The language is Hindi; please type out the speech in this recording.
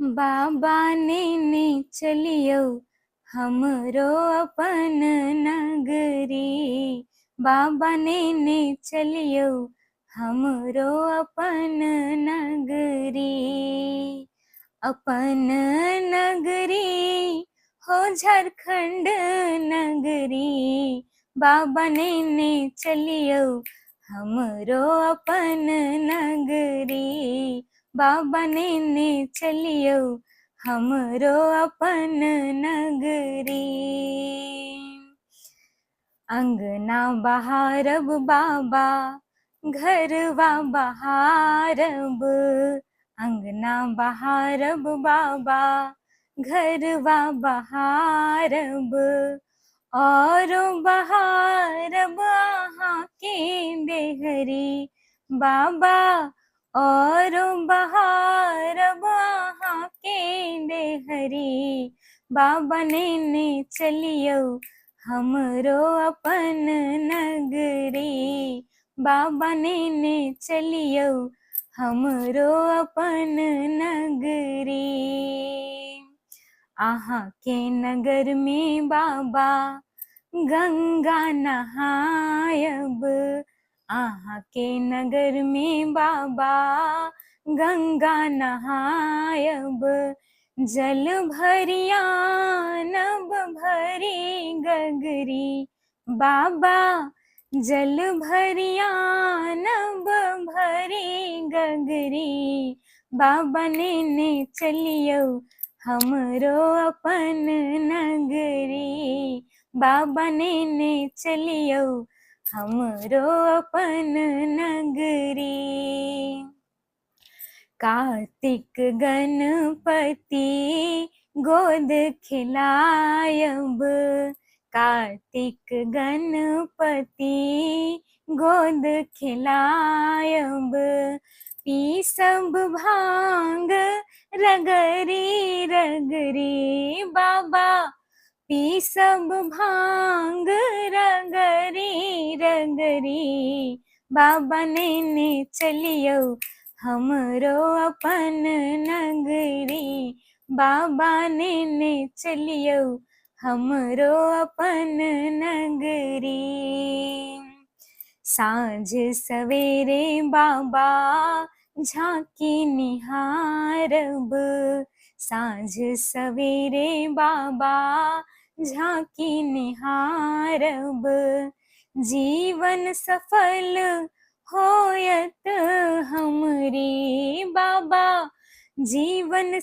बाबा ने चलियो हमरो अपन नगरी। बाबा ने चलियो हमरो अपन नगरी। अपन नगरी हो झारखंड नगरी। बाबा ने चलियो हमरो अपन नगरी। बाबा ने चलियो हमरो अपन नगरी। अंगना बहारब बाबा घरवा बहारब। अंगना बहारब बाबा घरवा बहारब। और बहारब आहाँ के देहरी बाबा। और बहारब आहाँ के देहरी। बाबा ने चलियो हमरो अपन नगरी। बाबा ने चलियो हमरो अपन नगरी। आहाँ के नगर में बाबा गंगा नहायब। आहाँ के नगर में बाबा गंगा नहायब। जल भरियानब भरी गगरी बाबा। जल भरियानब भरी गगरी। बाबा ने चलियो हमरो अपन नगरी। बाबा ने चलियो हमरो अपन नगरी। कार्तिक गणपति गोद खिलायब। कार्तिक गणपति गोद खिलायब। पीसब भांग रगरी रगरी बाबा। पीसब भांग रगरी रगरी। बाबा ने चलियो हमरो अपन नगरी। बाबा ने चलियो हमरो अपन नगरी। साँझ सवेरे बाबा झांकी निहारब। साँझ सवेरे बाबा झांकी निहारब। जीवन सफल होयत हमरी बाबा। जीवन